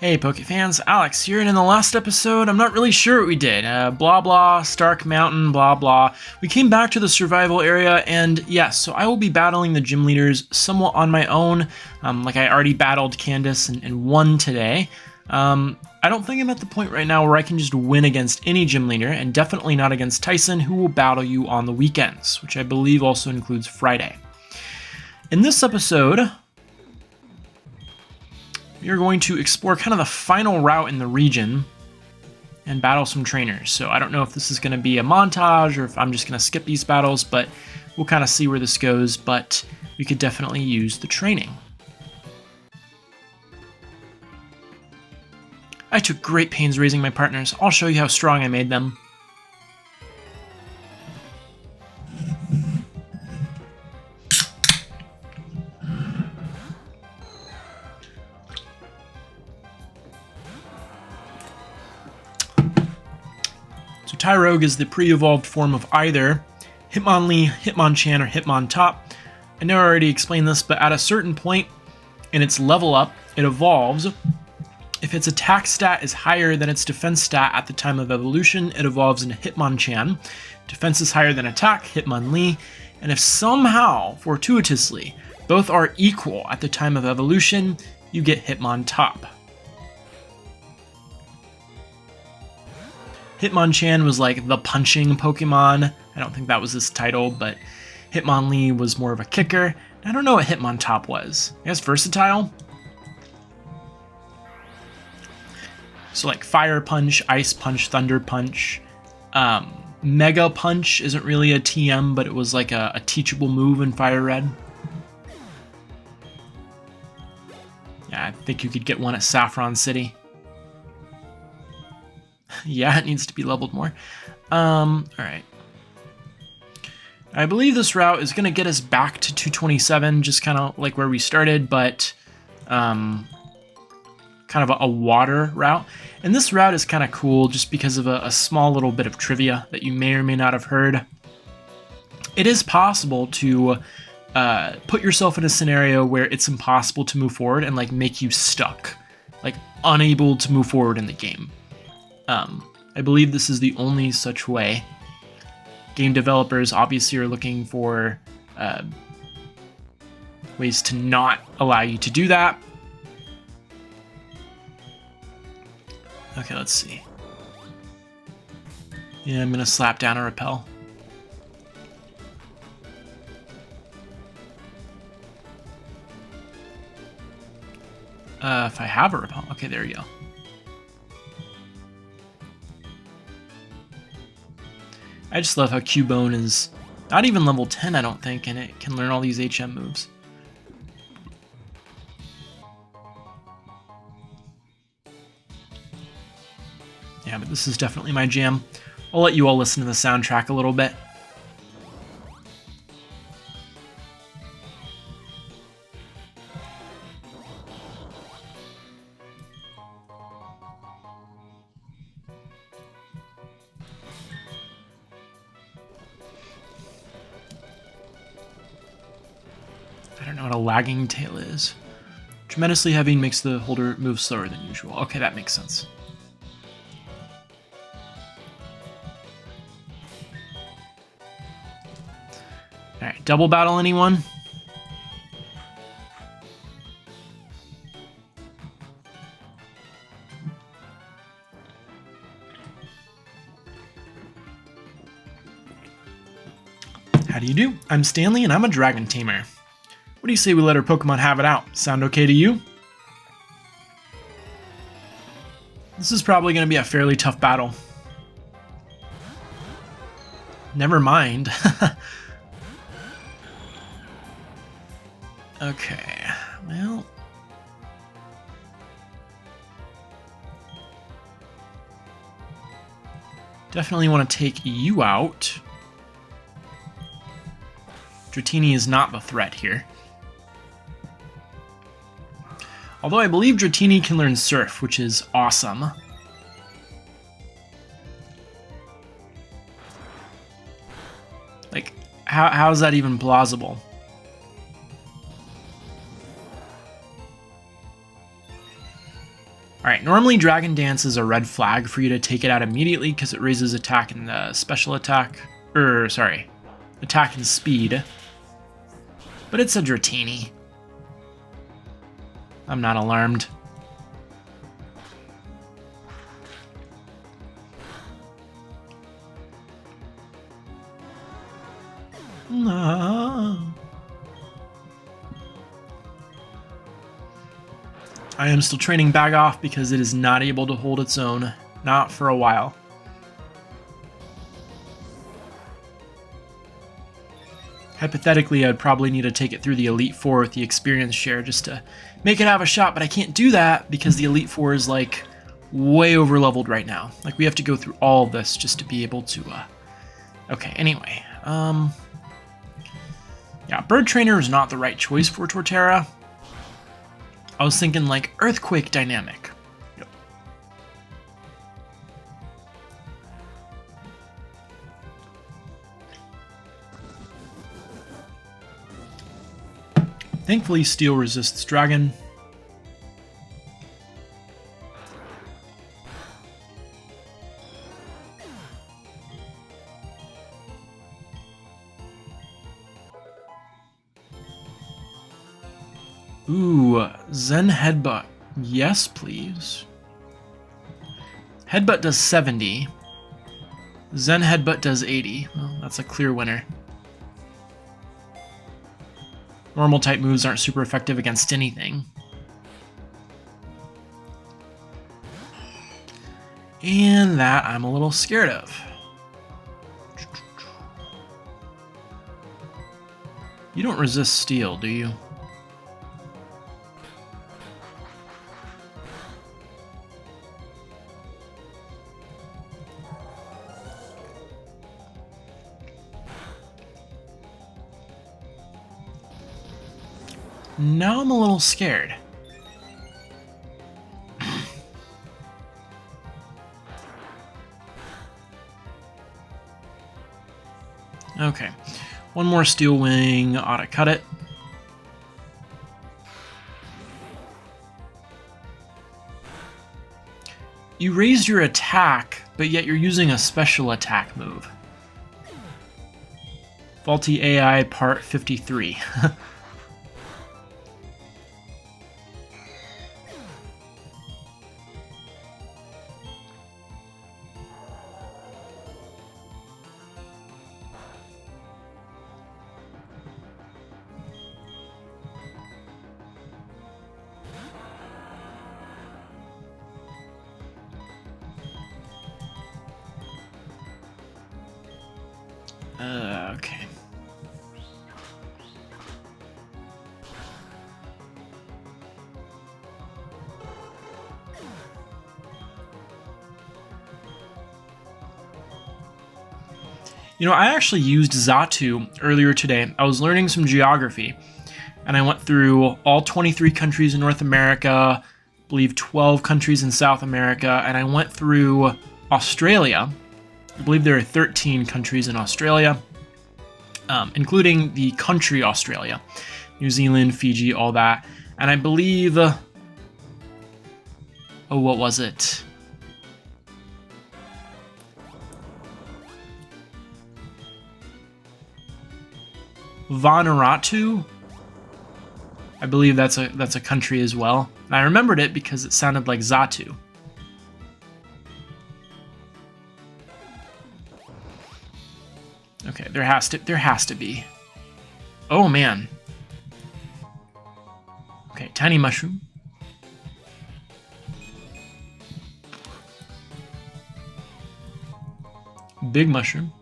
Hey Poke fans, Alex here, and in the last episode, I'm not really sure what we did. Blah blah, Stark Mountain, blah blah. We came back to the survival area, and yes, so I will be battling the gym leaders somewhat on my own. Like I already battled Candace and won today. I don't think I'm at the point right now where I can just win against any gym leader, and definitely not against Tyson, who will battle you on the weekends, which I believe also includes Friday. In this episode, we are going to explore kind of the final route in the region and battle some trainers. So I don't know if this is going to be a montage or if I'm just going to skip these battles, but we'll kind of see where this goes. But we could definitely use the training. I took great pains raising my partners. I'll show you how strong I made them. Tyrogue is the pre-evolved form of either Hitmonlee, Hitmonchan, or Hitmontop. I know I already explained this, but at a certain point in its level up, it evolves. If its attack stat is higher than its defense stat at the time of evolution, it evolves into Hitmonchan. Defense is higher than attack, Hitmonlee. And if somehow, fortuitously, both are equal at the time of evolution, you get Hitmontop. Hitmonchan was like the punching Pokemon. I don't think that was his title, but Hitmonlee was more of a kicker. I don't know what Hitmontop was. I guess versatile? So like Fire Punch, Ice Punch, Thunder Punch. Mega Punch isn't really a TM, but it was like a teachable move in Fire Red. Yeah, I think you could get one at Saffron City. Yeah, it needs to be leveled more. Alright. I believe this route is going to get us back to 227, just kind of like where we started, but kind of a water route. And this route is kind of cool just because of a small little bit of trivia that you may or may not have heard. It is possible to put yourself in a scenario where it's impossible to move forward and like make you stuck, like unable to move forward in the game. I believe this is the only such way. Game developers obviously are looking for ways to not allow you to do that. Okay, let's see. Yeah, I'm going to slap down a repel. If I have a repel. Okay, there you go. I just love how Cubone is not even level 10, I don't think, and it can learn all these HM moves. Yeah, but this is definitely my jam. I'll let you all listen to the soundtrack a little bit. I don't know what a lagging tail is. Tremendously heavy makes the holder move slower than usual. Okay, that makes sense. Alright, double battle anyone? How do you do? I'm Stanley and I'm a dragon tamer. What do you say we let our Pokemon have it out? Sound okay to you? This is probably going to be a fairly tough battle. Never mind. Okay, well... definitely want to take you out. Dratini is not the threat here. Although I believe Dratini can learn Surf, which is awesome. Like, how is that even plausible? Alright, normally Dragon Dance is a red flag for you to take it out immediately because it raises attack and special attack. Attack and speed. But it's a Dratini. I'm not alarmed. No. I am still training Bag Off because it is not able to hold its own. Not for a while. Hypothetically, I'd probably need to take it through the Elite Four with the experience share just to make it have a shot, but I can't do that because the Elite Four is like way over leveled right now. Like we have to go through all of this just to be able to, okay, anyway. Yeah, Bird Trainer is not the right choice for Torterra. I was thinking like Earthquake Dynamic. Yep. Thankfully, Steel resists Dragon. Ooh, Zen Headbutt. Yes, please. Headbutt does 70. Zen Headbutt does 80. Well, that's a clear winner. Normal type moves aren't super effective against anything. And that I'm a little scared of. You don't resist steel, do you? Now I'm a little scared. Okay. One more Steel Wing ought to cut it. You raised your attack, but yet you're using a special attack move. Faulty AI Part 53. Okay. You know, I actually used Xatu earlier today. I was learning some geography, and I went through all 23 countries in North America, I believe 12 countries in South America, and I went through Australia. I believe there are 13 countries in Australia, including the country Australia, New Zealand, Fiji, all that. And I believe, oh, what was it? Vanuatu? I believe that's a country as well. And I remembered it because it sounded like Xatu. Okay, there has to be. Oh man. Okay, Tiny Mushroom. Big Mushroom.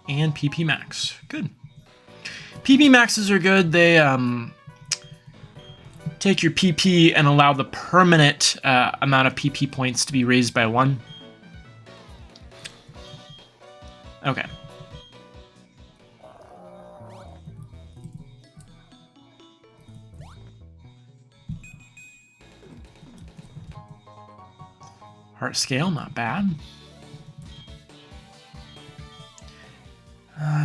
And PP Max. Good. PP Maxes are good. They take your PP and allow the permanent amount of PP points to be raised by 1. Okay. Heart scale, not bad.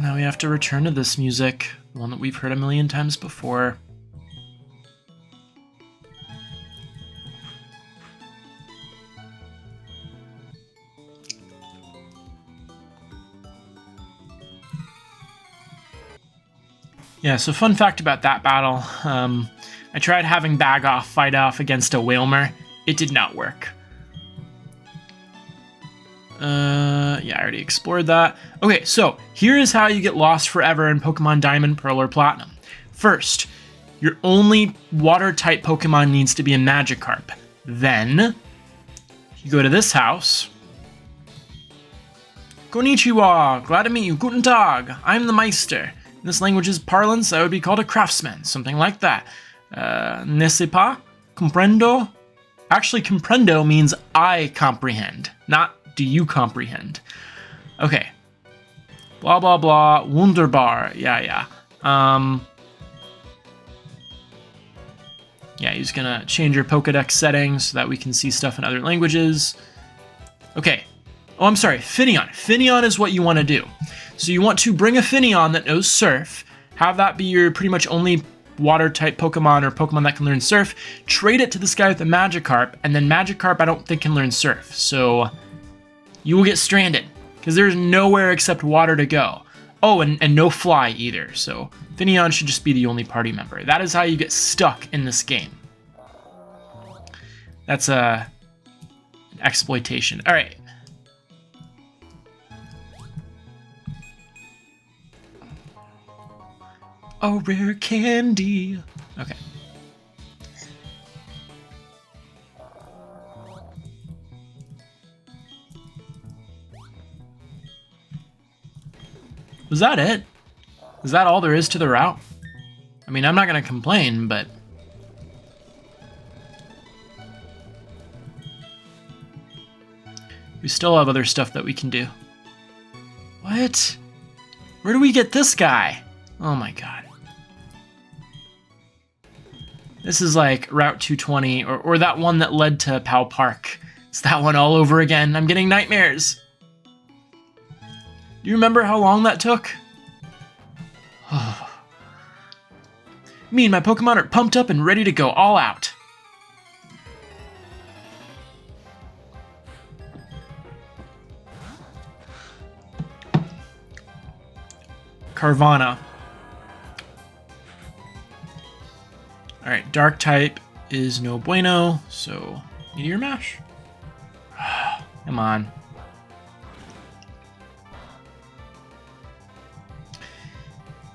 Now we have to return to this music. one that we've heard a million times before. Yeah, so fun fact about that battle. I tried having Bagoff fight off against a Whalmer. It did not work. Yeah, I already explored that. Okay, so here is how you get lost forever in Pokemon Diamond, Pearl, or Platinum. First, your only water-type Pokemon needs to be a Magikarp. Then, you go to this house. Konnichiwa, glad to meet you, guten Tag, I'm the Meister. In this language's parlance, I would be called a craftsman, something like that. Ne sais pas? Comprendo? Actually, comprendo means I comprehend, not do you comprehend. Okay. Blah, blah, blah. Wunderbar. Yeah. Yeah, he's gonna change your Pokedex settings so that we can see stuff in other languages. Okay. Oh, I'm sorry. Finneon. Finneon is what you want to do. So you want to bring a Finneon that knows Surf, have that be your pretty much only water-type Pokemon or Pokemon that can learn Surf, trade it to this guy with a Magikarp, and then Magikarp I don't think can learn Surf, so you will get stranded, because there's nowhere except water to go. Oh, and no fly either, so Finneon should just be the only party member. That is how you get stuck in this game. That's an exploitation. Alright. Oh, rare candy. Okay. Was that it? Is that all there is to the route? I mean, I'm not gonna complain, but... we still have other stuff that we can do. What? Where do we get this guy? Oh my god. This is like Route 220, or that one that led to Pal Park. It's that one all over again. I'm getting nightmares. Do you remember how long that took? Me and my Pokemon are pumped up and ready to go all out. Carvana. Alright, Dark type is no bueno, so Meteor Mash? Come on.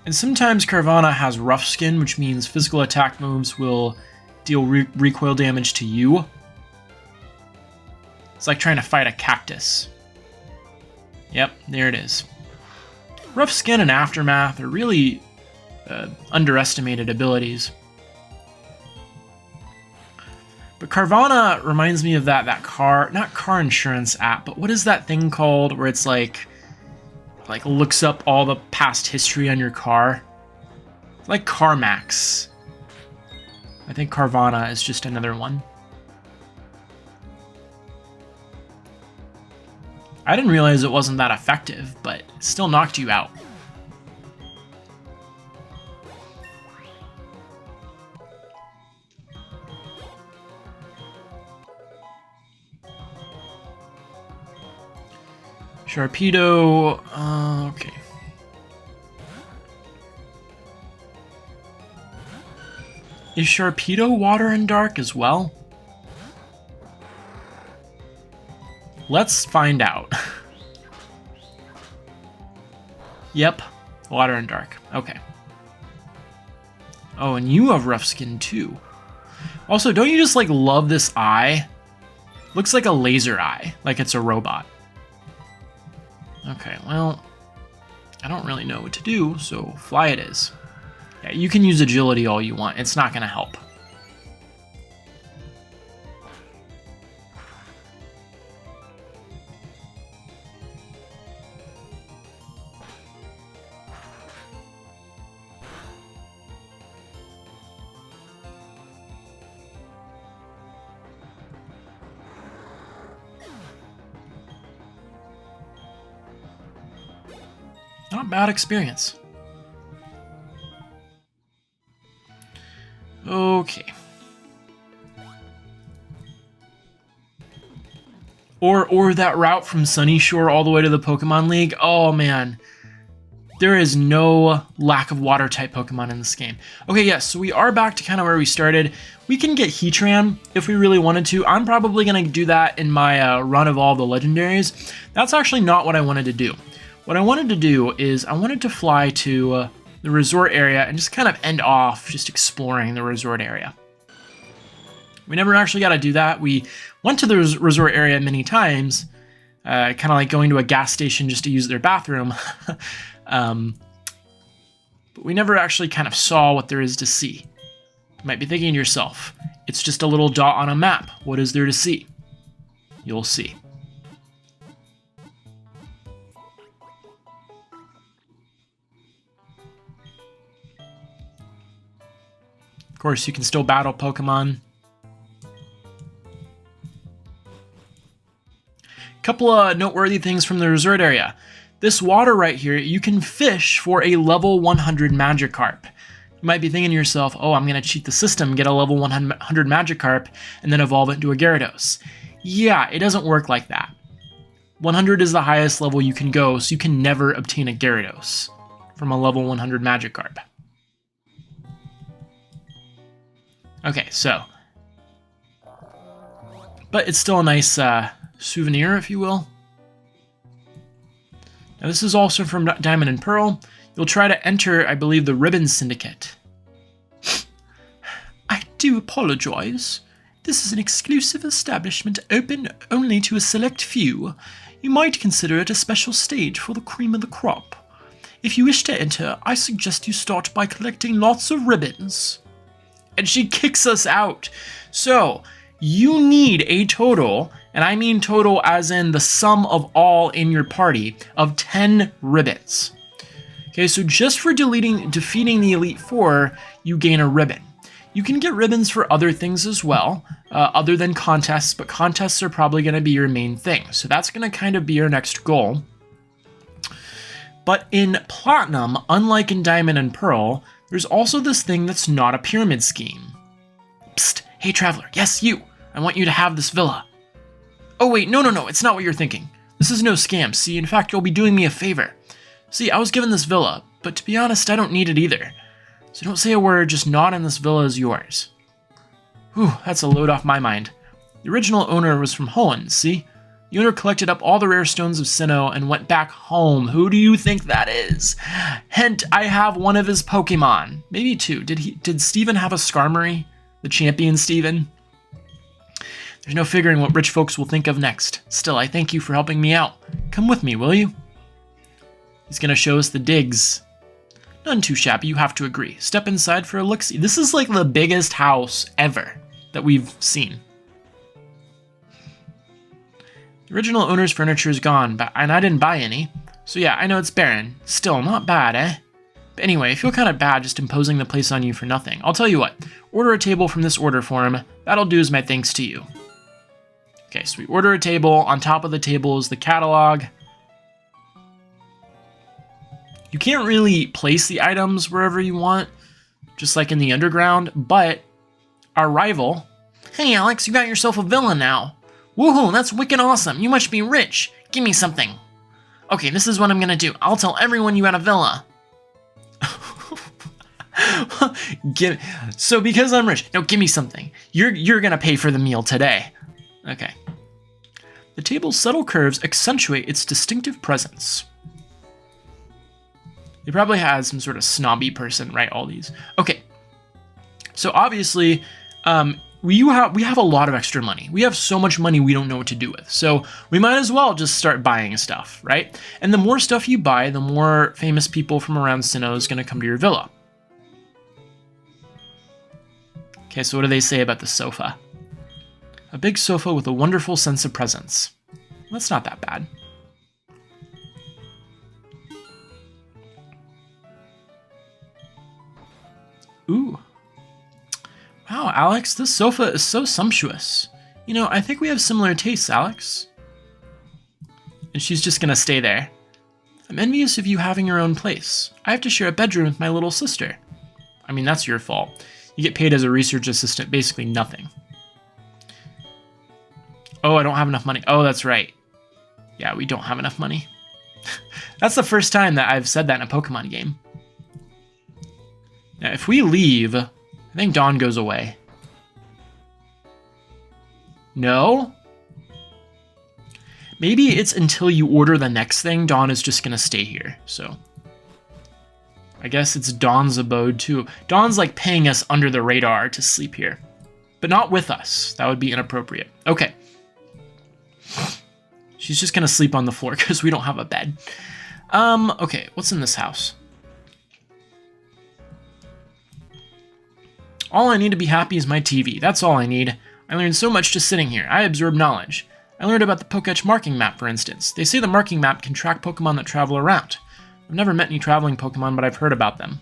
And sometimes Carvana has Rough Skin, which means physical attack moves will deal recoil damage to you. It's like trying to fight a cactus. Yep, there it is. Rough Skin and Aftermath are really underestimated abilities. But Carvana reminds me of that not car insurance app, but what is that thing called where it's like looks up all the past history on your car? It's like CarMax. I think Carvana is just another one. I didn't realize it wasn't that effective, but it still knocked you out. Sharpedo, okay. Is Sharpedo water and dark as well? Let's find out. Yep, water and dark. Okay. Oh, and you have rough skin too. Also, don't you just like love this eye? Looks like a laser eye, like it's a robot. Okay, well, I don't really know what to do, so fly it is. Yeah, you can use agility all you want. It's not going to help. Not a bad experience. Okay. Or that route from Sunny Shore all the way to the Pokemon League. Oh man. There is no lack of water type Pokemon in this game. Okay, yes, so we are back to kind of where we started. We can get Heatran if we really wanted to. I'm probably going to do that in my run of all the legendaries. That's actually not what I wanted to do. What I wanted to do is I wanted to fly to the resort area and just kind of end off just exploring the resort area. We never actually got to do that. We went to the resort area many times, kind of like going to a gas station just to use their bathroom. But we never actually kind of saw what there is to see. You might be thinking to yourself, it's just a little dot on a map. What is there to see? You'll see. Of course, you can still battle Pokemon. Couple of noteworthy things from the resort area. This water right here, you can fish for a level 100 Magikarp. You might be thinking to yourself, oh, I'm going to cheat the system, get a level 100 Magikarp, and then evolve it into a Gyarados. Yeah, it doesn't work like that. 100 is the highest level you can go, so you can never obtain a Gyarados from a level 100 Magikarp. Okay, so. But it's still a nice souvenir, if you will. Now this is also from Diamond and Pearl. You'll try to enter, I believe, the Ribbon Syndicate. I do apologize. This is an exclusive establishment open only to a select few. You might consider it a special stage for the cream of the crop. If you wish to enter, I suggest you start by collecting lots of ribbons. And she kicks us out. So, you need a total, and I mean total as in the sum of all in your party, of 10 ribbons. Okay, so just for defeating the Elite Four, you gain a ribbon. You can get ribbons for other things as well, other than contests, but contests are probably going to be your main thing. So that's going to kind of be your next goal. But in Platinum, unlike in Diamond and Pearl, there's also this thing that's not a pyramid scheme. Psst, hey traveler, yes you! I want you to have this villa. Oh wait, no, it's not what you're thinking. This is no scam, see, in fact you'll be doing me a favor. See, I was given this villa, but to be honest, I don't need it either. So don't say a word, just nod and this villa is yours. Whew, that's a load off my mind. The original owner was from Holland, see? The owner collected up all the rare stones of Sinnoh and went back home. Who do you think that is? Hint, I have one of his Pokemon. Maybe two. Did Steven have a Skarmory? The champion Steven? There's no figuring what rich folks will think of next. Still, I thank you for helping me out. Come with me, will you? He's gonna show us the digs. None too shabby, you have to agree. Step inside for a look-see. This is like the biggest house ever that we've seen. The original owner's furniture is gone, and I didn't buy any. So yeah, I know it's barren. Still, not bad, eh? But anyway, I feel kind of bad just imposing the place on you for nothing. I'll tell you what, order a table from this order form. That'll do as my thanks to you. Okay, so we order a table. On top of the table is the catalog. You can't really place the items wherever you want, just like in the underground, but our rival... Hey Alex, you got yourself a villa now. Woohoo, that's wicked awesome. You must be rich. Give me something. Okay, this is what I'm gonna do. I'll tell everyone you had a villa. So because I'm rich, no, give me something. You're gonna pay for the meal today. Okay. The table's subtle curves accentuate its distinctive presence. They probably had some sort of snobby person write all these. Okay. So obviously, we have a lot of extra money. We have so much money we don't know what to do with. So we might as well just start buying stuff, right? And the more stuff you buy, the more famous people from around Sinnoh is going to come to your villa. Okay, so what do they say about the sofa? A big sofa with a wonderful sense of presence. That's not that bad. Ooh. Wow, Alex, this sofa is so sumptuous. You know, I think we have similar tastes, Alex. And she's just gonna stay there. I'm envious of you having your own place. I have to share a bedroom with my little sister. I mean, that's your fault. You get paid as a research assistant, basically nothing. Oh, I don't have enough money. Oh, that's right. Yeah, we don't have enough money. That's the first time that I've said that in a Pokemon game. Now, if we leave, I think Dawn goes away. No? Maybe it's until you order the next thing, Dawn is just going to stay here. So I guess it's Dawn's abode too. Dawn's like paying us under the radar to sleep here. But not with us. That would be inappropriate. Okay. She's just going to sleep on the floor because we don't have a bed. Okay, what's in this house? All I need to be happy is my TV. That's all I need. I learned so much just sitting here. I absorb knowledge. I learned about the Pokédex marking map, for instance. They say the marking map can track Pokemon that travel around. I've never met any traveling Pokemon, but I've heard about them.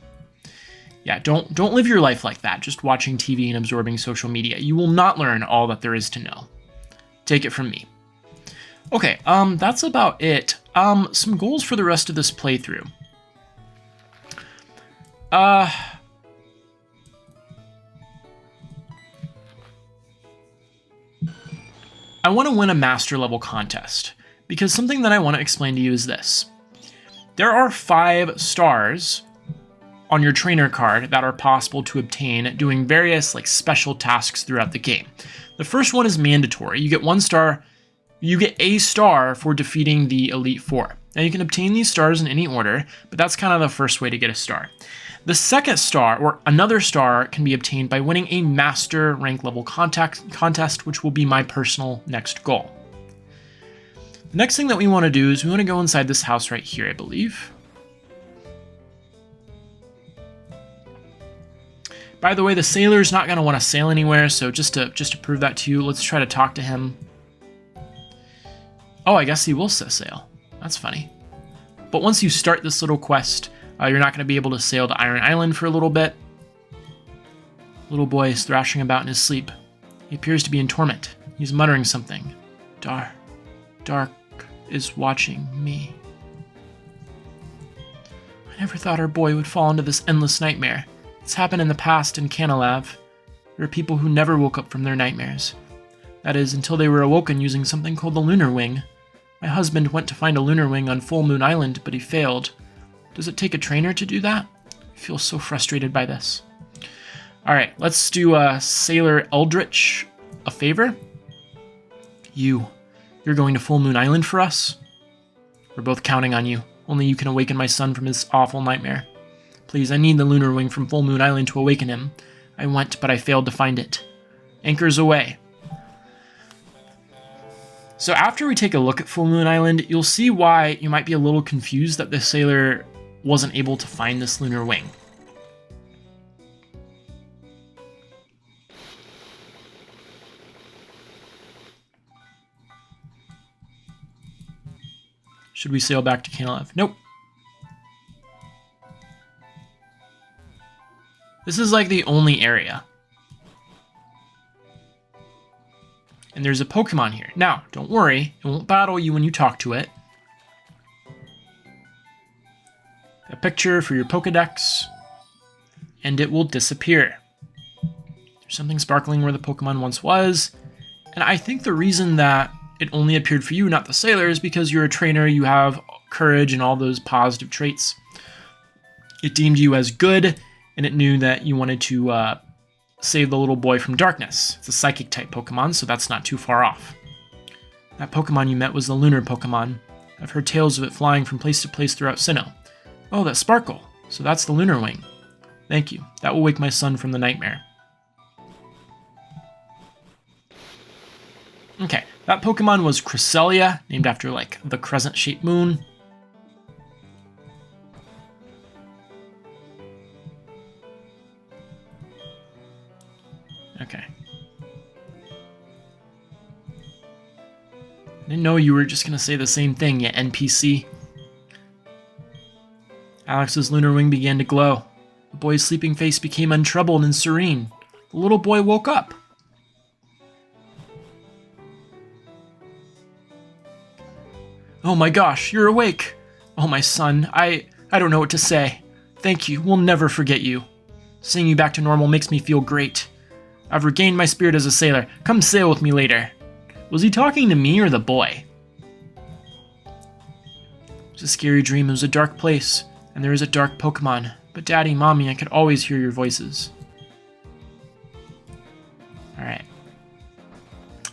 Yeah, don't live your life like that, just watching TV and absorbing social media. You will not learn all that there is to know. Take it from me. Okay, that's about it. Some goals for the rest of this playthrough. I want to win a master level contest, because something that I want to explain to you is this. There are 5 stars on your trainer card that are possible to obtain doing various like special tasks throughout the game. The first one is mandatory. You get 1 star, you get a star for defeating the Elite Four. Now you can obtain these stars in any order, but that's kind of the first way to get a star. The second star, or another star, can be obtained by winning a master rank level contest, which will be my personal next goal. The next thing that we want to do is we want to go inside this house right here, I believe. By the way, the sailor's not going to want to sail anywhere, so just to prove that to you, let's try to talk to him. Oh, I guess he will sail. That's funny. But once you start this little quest, you're not going to be able to sail to Iron Island for a little bit. Little boy is thrashing about in his sleep. He appears to be in torment. He's muttering something. Dark is watching me. I never thought our boy would fall into this endless nightmare. It's happened in the past in Canalav. There are people who never woke up from their nightmares. That is, until they were awoken using something called the Lunar Wing. My husband went to find a Lunar Wing on Full Moon Island, but he failed. Does it take a trainer to do that? I feel so frustrated by this. Alright, let's do Sailor Eldritch a favor. You're going to Full Moon Island for us? We're both counting on you. Only you can awaken my son from his awful nightmare. Please, I need the Lunar Wing from Full Moon Island to awaken him. I went, but I failed to find it. Anchors away. So after we take a look at Full Moon Island, you'll see why you might be a little confused that the sailor wasn't able to find this Lunar Wing. Should we sail back to Canalav? Nope. This is like the only area. And there's a Pokemon here. Now, don't worry, it won't battle you when you talk to it. A picture for your Pokedex, and it will disappear. There's something sparkling where the Pokemon once was, and I think the reason that it only appeared for you, not the sailor, is because you're a trainer, you have courage and all those positive traits. It deemed you as good, and it knew that you wanted to save the little boy from darkness. It's a psychic type Pokemon, so that's not too far off. That Pokemon you met was the Lunar Pokemon. I've heard tales of it flying from place to place throughout Sinnoh. Oh, that sparkle. So that's the Lunar Wing. Thank you. That will wake my son from the nightmare. Okay, that Pokemon was Cresselia, named after, like, the crescent-shaped moon. Okay. I didn't know you were just going to say the same thing, you NPC. Alex's Lunar Wing began to glow. The boy's sleeping face became untroubled and serene. The little boy woke up. Oh my gosh, you're awake. Oh my son, I don't know what to say. Thank you, we'll never forget you. Seeing you back to normal makes me feel great. I've regained my spirit as a sailor. Come sail with me later. Was he talking to me or the boy? It was a scary dream. It was a dark place, and there is a dark Pokemon. But Daddy, Mommy, I could always hear your voices. Alright.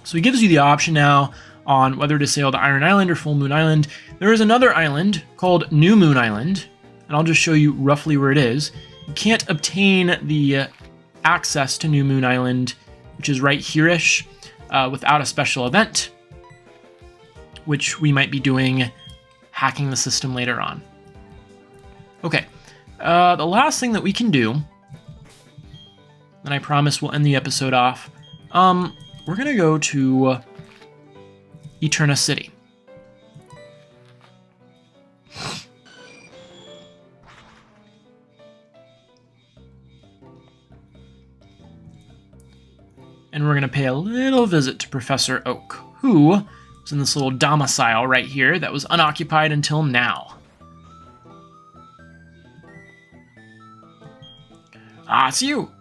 So he gives you the option now on whether to sail to Iron Island or Full Moon Island. There is another island called New Moon Island, and I'll just show you roughly where it is. You can't obtain the access to New Moon Island, which is right here-ish, without a special event, which we might be doing, hacking the system later on. Okay, the last thing that we can do, and I promise we'll end the episode off, we're going to go to Eterna City. And we're going to pay a little visit to Professor Oak, who was in this little domicile right here that was unoccupied until now. Ah, it's you!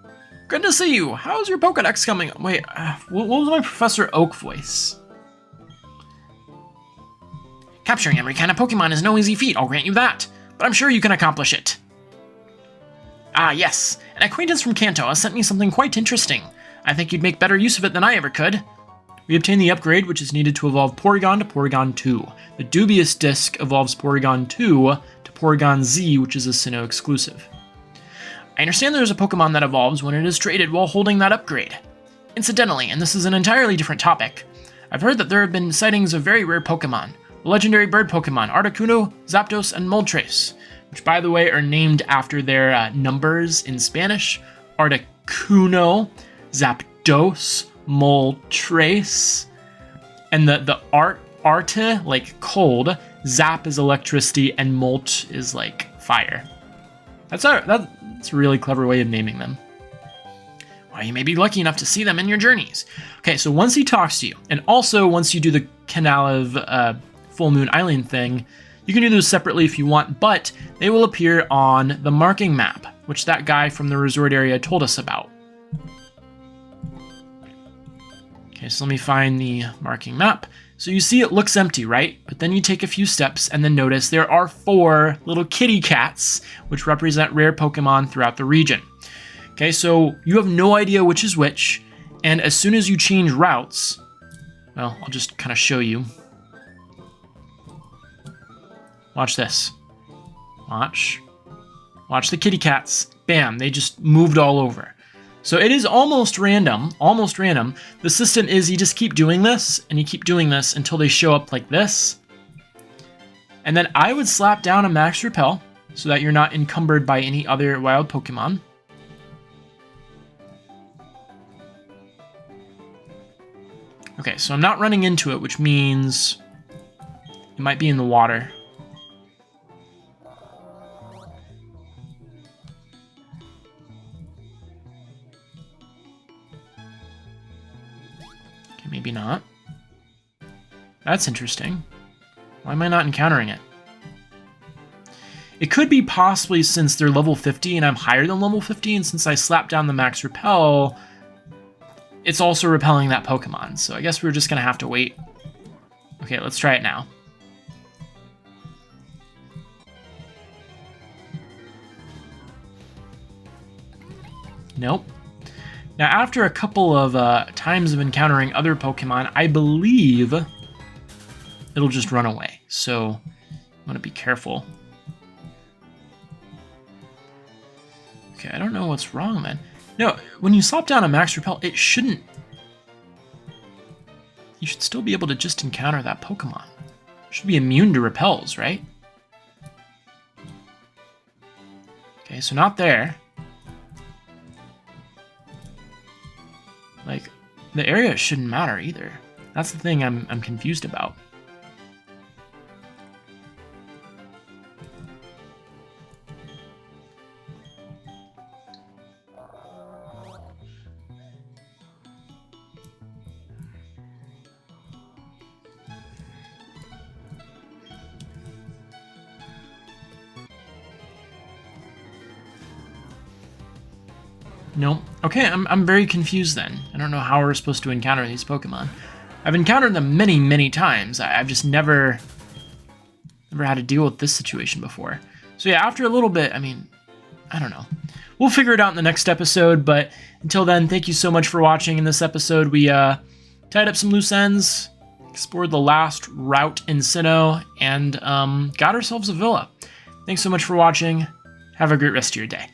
Good to see you! How's your Pokedex coming? Wait, what was my Professor Oak voice? Capturing every kind of Pokemon is no easy feat, I'll grant you that. But I'm sure you can accomplish it. Ah, yes. An acquaintance from Kanto has sent me something quite interesting. I think you'd make better use of it than I ever could. We obtain the upgrade, which is needed to evolve Porygon to Porygon 2. The Dubious Disc evolves Porygon 2 to Porygon Z, which is a Sinnoh exclusive. I understand there's a Pokemon that evolves when it is traded while holding that upgrade. Incidentally, and this is an entirely different topic, I've heard that there have been sightings of very rare Pokemon. The legendary bird Pokemon, Articuno, Zapdos, and Moltres, which by the way are named after their numbers in Spanish. Articuno, Zapdos, Moltres, and the arte, like cold, Zap is electricity, and Molt is like fire. That's a really clever way of naming them. Well, you may be lucky enough to see them in your journeys. Okay, so once he talks to you, and also once you do the Canal of Full Moon Island thing, you can do those separately if you want, but they will appear on the marking map, which that guy from the resort area told us about. Okay, so let me find the marking map. So you see it looks empty, right? But then you take a few steps and then notice there are 4 little kitty cats, which represent rare Pokemon throughout the region. Okay, so you have no idea which is which, and as soon as you change routes, well, I'll just kind of show you. Watch this. Watch the kitty cats. Bam, they just moved all over. So it is almost random, The system is you just keep doing this, and you keep doing this until they show up like this. And then I would slap down a Max Repel, so that you're not encumbered by any other wild Pokemon. Okay, so I'm not running into it, which means it might be in the water. Maybe not. That's interesting. Why am I not encountering it? It could be possibly since they're level 50 and I'm higher than level 50, and since I slapped down the Max Repel, it's also repelling that Pokemon. So I guess we're just going to have to wait. Okay, let's try it now. Nope. Now, after a couple of times of encountering other Pokemon, I believe it'll just run away. So I'm going to be careful. Okay, I don't know what's wrong, man. No, when you slap down a Max Repel, it shouldn't... You should still be able to just encounter that Pokemon. It should be immune to repels, right? Okay, so not there. Like, the area shouldn't matter either. That's the thing I'm confused about. Nope. Okay, I'm very confused then. I don't know how we're supposed to encounter these Pokemon. I've encountered them many, many times. I've just never had to deal with this situation before. So yeah, after a little bit, I mean, I don't know. We'll figure it out in the next episode, but until then, thank you so much for watching. In this episode, we tied up some loose ends, explored the last route in Sinnoh, and got ourselves a villa. Thanks so much for watching. Have a great rest of your day.